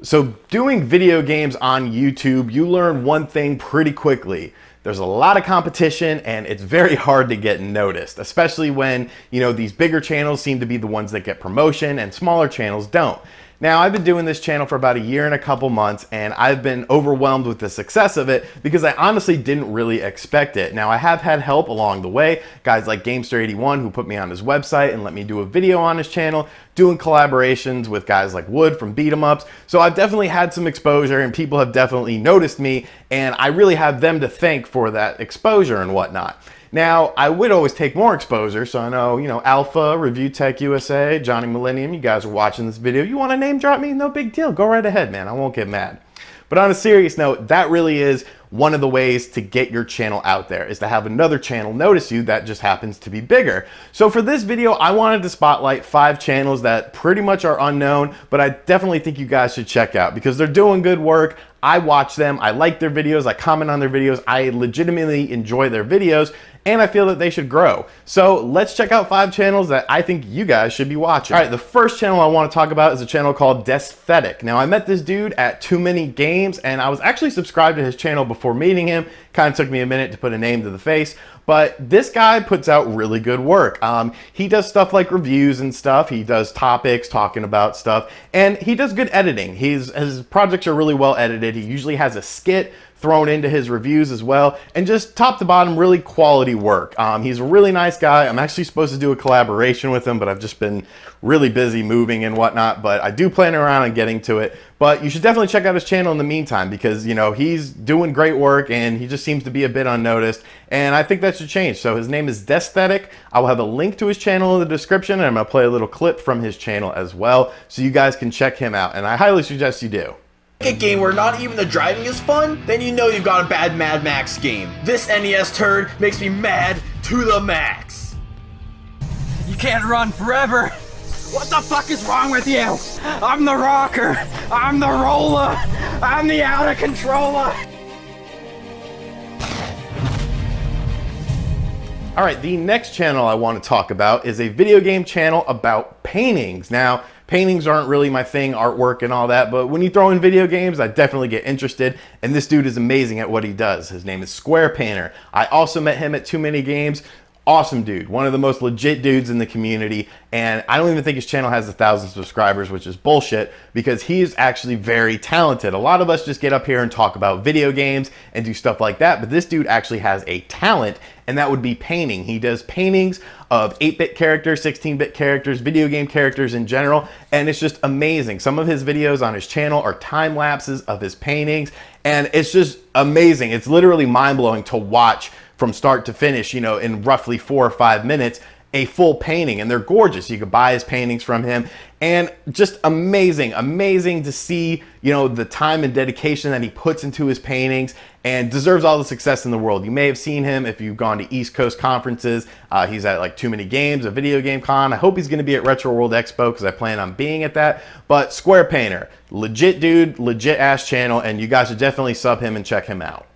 So doing video games on YouTube, you learn one thing pretty quickly. There's a lot of competition and it's very hard to get noticed, especially when, these bigger channels seem to be the ones that get promotion and smaller channels don't. Now, I've been doing this channel for about a year and a couple months, and I've been overwhelmed with the success of it because I honestly didn't really expect it. Now, I have had help along the way, guys like Gamester81 who put me on his website and let me do a video on his channel, doing collaborations with guys like Wood from Beat 'em Ups. So I've definitely had some exposure and people have definitely noticed me, and I really have them to thank for that exposure and whatnot. Now, I would always take more exposure, so I know, Alpha, Review Tech USA, Johnny Millennium, you guys are watching this video. You want to name drop me? No big deal. Go right ahead, man. I won't get mad. But on a serious note, that really is one of the ways to get your channel out there, is to have another channel notice you that just happens to be bigger. So for this video, I wanted to spotlight 5 channels that pretty much are unknown, but I definitely think you guys should check out because they're doing good work. I watch them, I like their videos, I comment on their videos, I legitimately enjoy their videos, and I feel that they should grow. So let's check out 5 channels that I think you guys should be watching. All right, the first channel I want to talk about is a channel called DesTemec. Now, I met this dude at Too Many Games, and I was actually subscribed to his channel before meeting him. Kind of took me a minute to put a name to the face, but this guy puts out really good work. He does stuff like reviews and stuff. He does topics, talking about stuff, and he does good editing. His projects are really well edited. He usually has a skit thrown into his reviews as well, and just top to bottom, really quality work. He's a really nice guy. I'm actually supposed to do a collaboration with him, but I've just been really busy moving and whatnot, but I do plan around on getting to it. But you should definitely check out his channel in the meantime because, he's doing great work and he just seems to be a bit unnoticed, and I think that should change. So his name is DesTemec. I will have a link to his channel in the description, and I'm gonna play a little clip from his channel as well, so you guys can check him out, and I highly suggest you do. A game where not even the driving is fun, then you know you've got a bad Mad Max game. This NES turd makes me mad to the max. You can't run forever. What the fuck is wrong with you? I'm the rocker. I'm the roller. I'm the out of controller. All right, the next channel I want to talk about is a video game channel about paintings. Now, paintings aren't really my thing, artwork and all that, but when you throw in video games, I definitely get interested, and this dude is amazing at what he does. His name is Square Painter. I also met him at Too Many Games. Awesome dude, one of the most legit dudes in the community, and I don't even think his channel has 1,000 subscribers, which is bullshit because he is actually very talented. A lot of us just get up here and talk about video games and do stuff like that, but this dude actually has a talent, and that would be painting. He does paintings of 8-bit characters, 16-bit characters, video game characters in general, and it's just amazing. Some of his videos on his channel are time lapses of his paintings, and it's just amazing. It's literally mind-blowing to watch from start to finish, in roughly 4 or 5 minutes, a full painting, and they're gorgeous. You could buy his paintings from him, and just amazing to see, the time and dedication that he puts into his paintings, and deserves all the success in the world. You may have seen him if you've gone to East Coast conferences. He's at like Too Many Games, a video game con. I hope he's gonna be at Retro World Expo because I plan on being at that. But Square Painter, legit dude, legit ass channel, and you guys should definitely sub him and check him out.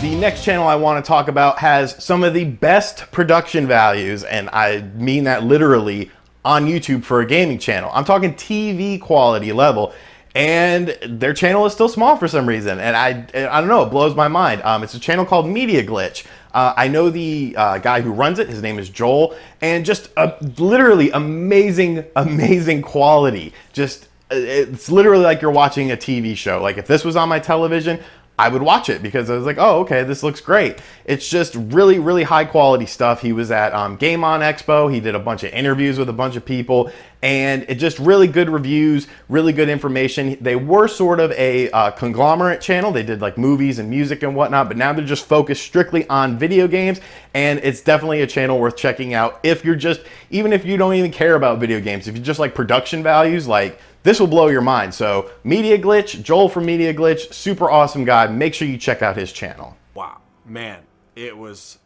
The next channel I want to talk about has some of the best production values, and I mean that literally, on YouTube for a gaming channel. I'm talking TV quality level, and their channel is still small for some reason, and I don't know, it blows my mind. It's a channel called Media Glitch. I know the guy who runs it. His name is Joel, and just literally amazing quality. Just it's literally like you're watching a TV show. Like if this was on my television, I would watch it because I was like, oh, okay, this looks great. It's just really high quality stuff. He was at Game On Expo. He did a bunch of interviews with a bunch of people, and it just really good reviews, really good information. They were sort of a conglomerate channel. They did like movies and music and whatnot, but now they're just focused strictly on video games, and it's definitely a channel worth checking out if you're just, even if you don't even care about video games, if you just like production values, like this will blow your mind. So Media Glitch, Joel from Media Glitch, super awesome guy. Make sure you check out his channel. Wow, man, it was,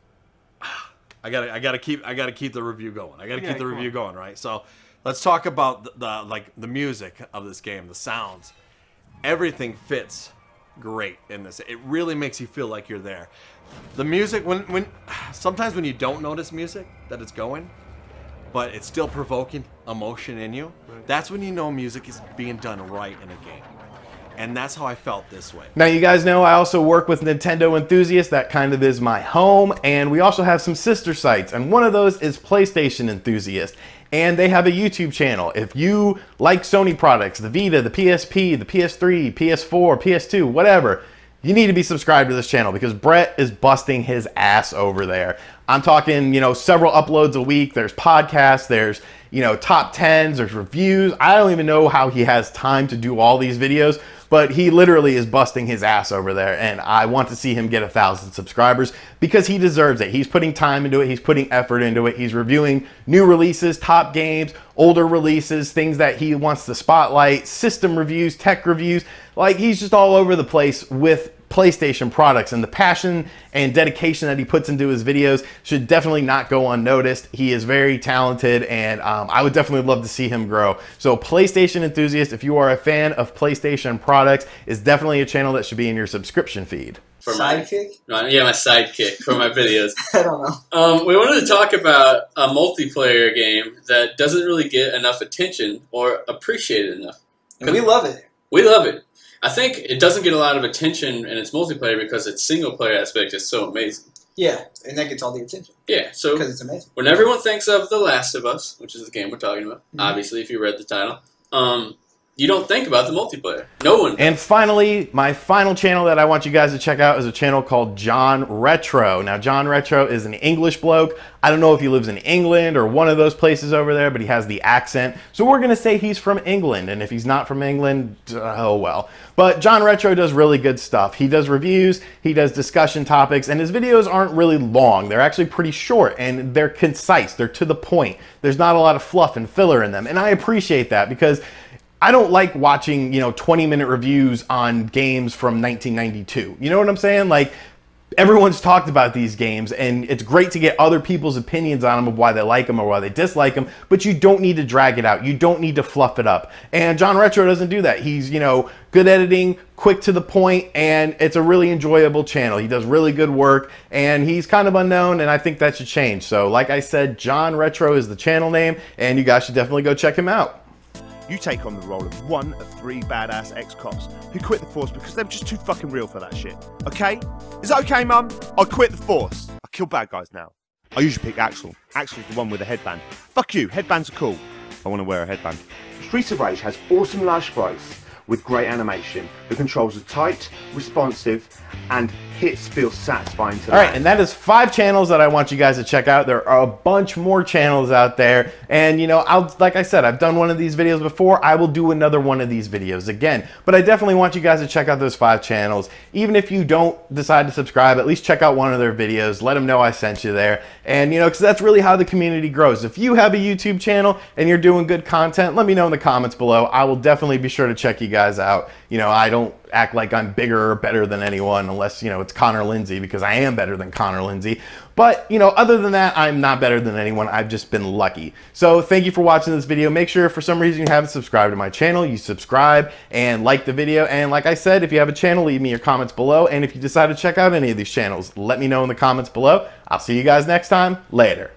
I gotta keep the review going. I gotta keep the review going, right? So let's talk about the music of this game, the sounds. Everything fits great in this. It really makes you feel like you're there. The music, sometimes when you don't notice music that it's going, but it's still provoking emotion in you, that's when you know music is being done right in a game. And that's how I felt this way. Now, you guys know I also work with Nintendo Enthusiasts. That kind of is my home. And we also have some sister sites. And one of those is PlayStation Enthusiast. And they have a YouTube channel. If you like Sony products, the Vita, the PSP, the PS3, PS4, PS2, whatever, you need to be subscribed to this channel because Brett is busting his ass over there. I'm talking, you know, several uploads a week. There's podcasts, there's, you know, top 10s, there's reviews. I don't even know how he has time to do all these videos, but he literally is busting his ass over there, and I want to see him get 1,000 subscribers because he deserves it. He's putting time into it. He's putting effort into it. He's reviewing new releases, top games, older releases, things that he wants to spotlight, system reviews, tech reviews. Like, he's just all over the place with PlayStation products, and the passion and dedication that he puts into his videos should definitely not go unnoticed. He is very talented, and I would definitely love to see him grow. So PlayStation Enthusiast, if you are a fan of PlayStation products, is definitely a channel that should be in your subscription feed. For Sidekick? Yeah, my sidekick for my videos. I don't know. We wanted to talk about a multiplayer game that doesn't really get enough attention or appreciated enough. And we love it. We love it. I think it doesn't get a lot of attention in its multiplayer because its single player aspect is so amazing. Yeah, and that gets all the attention. Yeah, so because it's amazing. When everyone thinks of The Last of Us, which is the game we're talking about, obviously if you read the title, you don't think about the multiplayer. No one does. And finally, my final channel that I want you guys to check out is a channel called John Retro. Now, John Retro is an English bloke. I don't know if he lives in England or one of those places over there, but he has the accent. So we're going to say he's from England. And if he's not from England, oh well. But John Retro does really good stuff. He does reviews, he does discussion topics, and his videos aren't really long. They're actually pretty short, and they're concise. They're to the point. There's not a lot of fluff and filler in them. And I appreciate that because I don't like watching, you know, 20-minute reviews on games from 1992. You know what I'm saying? Like, everyone's talked about these games, and it's great to get other people's opinions on them of why they like them or why they dislike them, but you don't need to drag it out. You don't need to fluff it up. And John Retro doesn't do that. He's, you know, good editing, quick to the point, and it's a really enjoyable channel. He does really good work, and he's kind of unknown, and I think that should change. So, like I said, John Retro is the channel name, and you guys should definitely go check him out. You take on the role of one of 3 badass ex-cops who quit the force because they're just too fucking real for that shit. Okay? Is that okay, Mum? I quit the force. I kill bad guys now. I usually pick Axel. Axel's the one with the headband. Fuck you, headbands are cool. I want to wear a headband. Streets of Rage has awesome large sprites with great animation. The controls are tight, responsive, and hits feel satisfying to All right, and that is 5 channels that I want you guys to check out. There are a bunch more channels out there, and you know, like I said, I've done one of these videos before. I will do another one of these videos again, but I definitely want you guys to check out those 5 channels. Even if you don't decide to subscribe, at least check out one of their videos. Let them know I sent you there, and you know, because that's really how the community grows. If you have a YouTube channel and you're doing good content, let me know in the comments below. I will definitely be sure to check you guys out. You know, I don't act like I'm bigger or better than anyone unless, you know, it's Connor Lindsay, because I am better than Connor Lindsay. But, you know, other than that, I'm not better than anyone. I've just been lucky. So thank you for watching this video. Make sure if for some reason you haven't subscribed to my channel, you subscribe and like the video. And like I said, if you have a channel, leave me your comments below. And if you decide to check out any of these channels, let me know in the comments below. I'll see you guys next time. Later.